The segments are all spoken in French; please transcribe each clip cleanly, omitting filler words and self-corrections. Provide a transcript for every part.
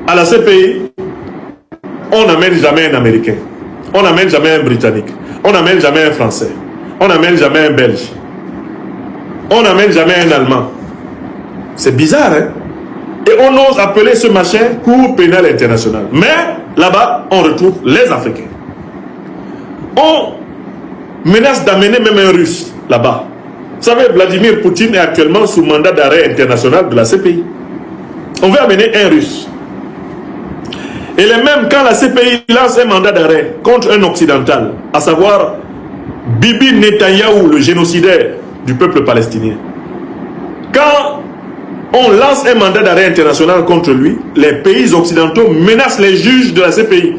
À la CPI, on n'amène jamais un Américain, on n'amène jamais un Britannique, on n'amène jamais un Français, on n'amène jamais un Belge, on n'amène jamais un Allemand. C'est bizarre, hein? Et on ose appeler ce machin Cour pénale internationale. Mais là-bas, on retrouve les Africains. On menace d'amener même un Russe là-bas. Vous savez, Vladimir Poutine est actuellement sous mandat d'arrêt international de la CPI. On veut amener un Russe. Et les mêmes, quand la CPI lance un mandat d'arrêt contre un occidental, à savoir Bibi Netanyahou, le génocidaire du peuple palestinien. Quand on lance un mandat d'arrêt international contre lui, les pays occidentaux menacent les juges de la CPI.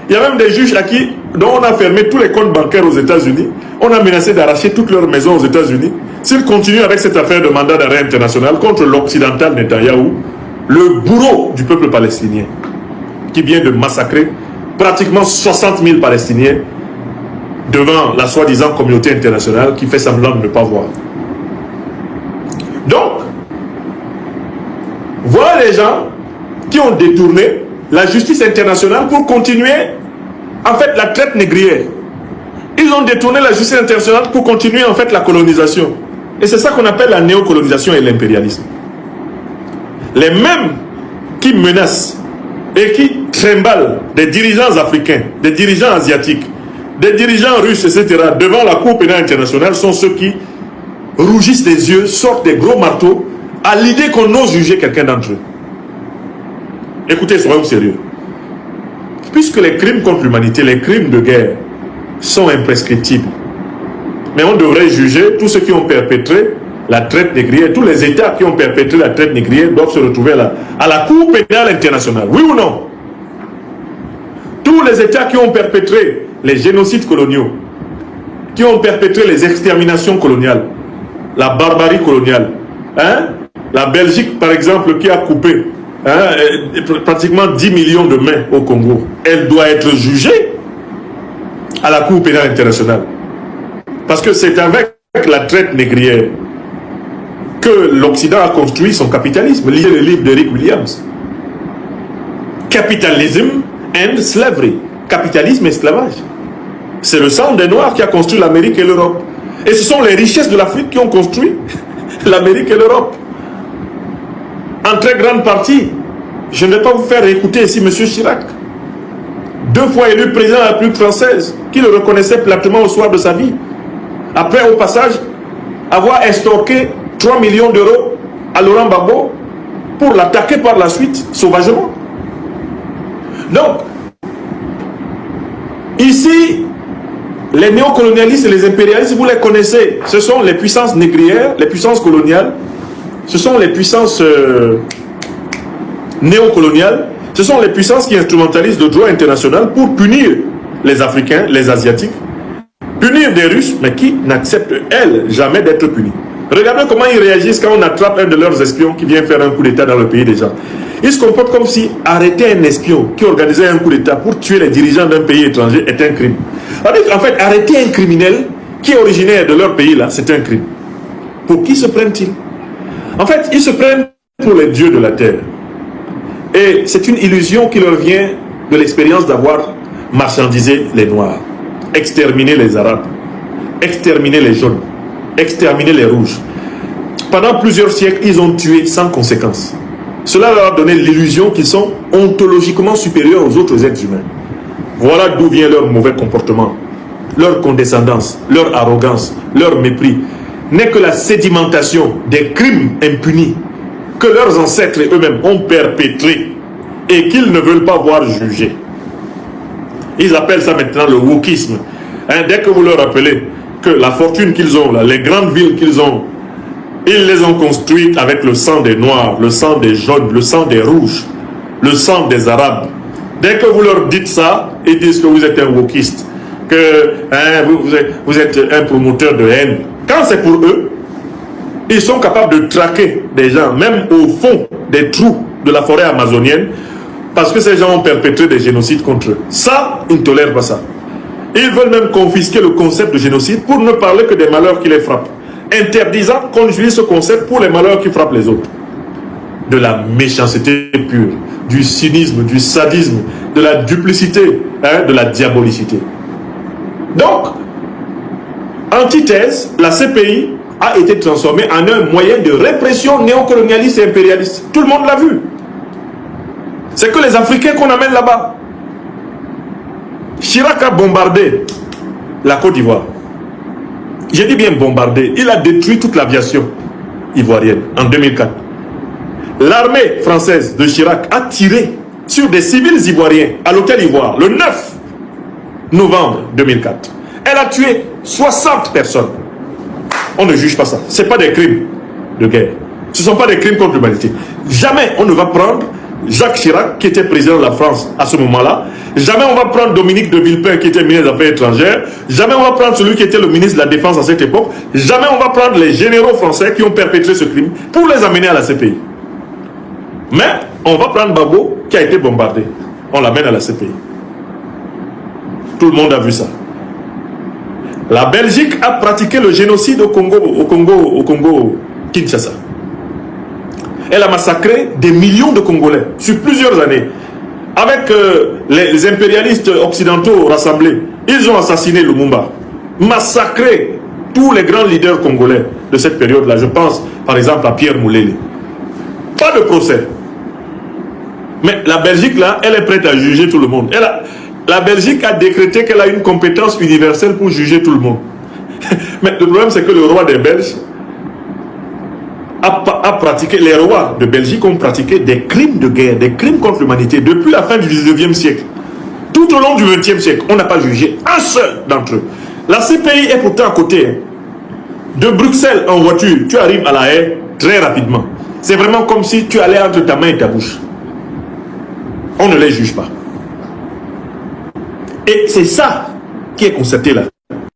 Il y a même des juges dont on a fermé tous les comptes bancaires aux États-Unis. On a menacé d'arracher toutes leurs maisons aux États-Unis. S'ils continuent avec cette affaire de mandat d'arrêt international contre l'occidental Netanyahou, le bourreau du peuple palestinien, qui vient de massacrer pratiquement 60 000 Palestiniens devant la soi-disant communauté internationale qui fait semblant de ne pas voir. Donc, voilà les gens qui ont détourné la justice internationale pour continuer, en fait, la traite négrière. Ils ont détourné la justice internationale pour continuer, en fait, la colonisation. Et c'est ça qu'on appelle la néocolonisation et l'impérialisme. Les mêmes qui menacent et qui trimballent des dirigeants africains, des dirigeants asiatiques, des dirigeants russes, etc., devant la Cour pénale internationale sont ceux qui rougissent les yeux, sortent des gros marteaux à l'idée qu'on ose juger quelqu'un d'entre eux. Écoutez, soyons sérieux. Puisque les crimes contre l'humanité, les crimes de guerre sont imprescriptibles, mais on devrait juger tous ceux qui ont perpétré la traite négrière, tous les États qui ont perpétré la traite négrière doivent se retrouver à la Cour pénale internationale. Oui ou non? Tous les États qui ont perpétré les génocides coloniaux, qui ont perpétré les exterminations coloniales, la barbarie coloniale, hein? La Belgique, par exemple, qui a coupé pratiquement 10 millions de mains au Congo, elle doit être jugée à la Cour pénale internationale. Parce que c'est avec la traite négrière que l'Occident a construit son capitalisme. Lisez le livre d'Eric Williams. Capitalism and Slavery. Capitalisme et esclavage. C'est le sang des Noirs qui a construit l'Amérique et l'Europe. Et ce sont les richesses de l'Afrique qui ont construit l'Amérique et l'Europe. En très grande partie, je ne vais pas vous faire écouter ici M. Chirac, 2 fois élu président de la République française, qui le reconnaissait platement au soir de sa vie. Après, au passage, avoir estorqué 3 millions d'euros à Laurent Gbagbo pour l'attaquer par la suite, sauvagement. Donc, ici, les néocolonialistes et les impérialistes, vous les connaissez. Ce sont les puissances négrières, les puissances coloniales. Ce sont les puissances néocoloniales. Ce sont les puissances qui instrumentalisent le droit international pour punir les Africains, les Asiatiques. Punir des Russes, mais qui n'acceptent, elles, jamais d'être punis. Regardez comment ils réagissent quand on attrape un de leurs espions qui vient faire un coup d'État dans le pays déjà. Ils se comportent comme si arrêter un espion qui organisait un coup d'État pour tuer les dirigeants d'un pays étranger est un crime. En fait, arrêter un criminel qui est originaire de leur pays, là, c'est un crime. Pour qui se prennent-ils? En fait, ils se prennent pour les dieux de la terre. Et c'est une illusion qui leur vient de l'expérience d'avoir marchandisé les Noirs, exterminé les Arabes, exterminé les jaunes, exterminé les rouges. Pendant plusieurs siècles, ils ont tué sans conséquence. Cela leur a donné l'illusion qu'ils sont ontologiquement supérieurs aux autres êtres humains. Voilà d'où vient leur mauvais comportement, leur condescendance, leur arrogance, leur mépris. N'est que la sédimentation des crimes impunis que leurs ancêtres eux-mêmes ont perpétrés et qu'ils ne veulent pas voir juger. Ils appellent ça maintenant le wokisme. Dès que vous leur rappelez que la fortune qu'ils ont, là, les grandes villes qu'ils ont, ils les ont construites avec le sang des Noirs, le sang des jaunes, le sang des rouges, le sang des Arabes. Dès que vous leur dites ça, ils disent que vous êtes un wokiste, que vous êtes un promoteur de haine. Quand c'est pour eux, ils sont capables de traquer des gens, même au fond des trous de la forêt amazonienne, parce que ces gens ont perpétré des génocides contre eux. Ça, ils ne tolèrent pas ça. Ils veulent même confisquer le concept de génocide pour ne parler que des malheurs qui les frappent, interdisant qu'on utilise ce concept pour les malheurs qui frappent les autres. De la méchanceté pure. du cynisme, du sadisme, de la duplicité, hein, de la diabolicité. Donc, antithèse, la CPI a été transformée en un moyen de répression néocolonialiste et impérialiste. Tout le monde l'a vu. C'est que les Africains qu'on amène là-bas. Chirac a bombardé la Côte d'Ivoire. J'ai dit bien bombardé. Il a détruit toute l'aviation ivoirienne en 2004. L'armée française de Chirac a tiré sur des civils ivoiriens à l'hôtel Ivoire le 9 novembre 2004. Elle a tué 60 personnes. On ne juge pas ça. Ce n'est pas des crimes de guerre. Ce ne sont pas des crimes contre l'humanité. Jamais on ne va prendre Jacques Chirac, qui était président de la France à ce moment-là. Jamais on va prendre Dominique de Villepin, qui était ministre des Affaires étrangères. Jamais on va prendre celui qui était le ministre de la Défense à cette époque. Jamais on va prendre les généraux français qui ont perpétré ce crime pour les amener à la CPI. Mais on va prendre Babo, qui a été bombardé. On l'amène à la CPI. Tout le monde a vu ça. La Belgique a pratiqué le génocide au Congo Kinshasa. Elle a massacré des millions de Congolais sur plusieurs années. Avec les impérialistes occidentaux rassemblés, ils ont assassiné Lumumba, massacré tous les grands leaders congolais de cette période-là. Je pense par exemple à Pierre Moulele. Pas de procès. Mais la Belgique, là, elle est prête à juger tout le monde. La Belgique a décrété qu'elle a une compétence universelle pour juger tout le monde. Mais le problème, c'est que le roi des Belges a pratiqué, les rois de Belgique ont pratiqué des crimes de guerre, des crimes contre l'humanité depuis la fin du 19e siècle. Tout au long du 20e siècle, on n'a pas jugé un seul d'entre eux. La CPI est pourtant à côté. Hein. De Bruxelles en voiture, tu arrives à La Haye très rapidement. C'est vraiment comme si tu allais entre ta main et ta bouche. On ne les juge pas. Et c'est ça qui est constaté là.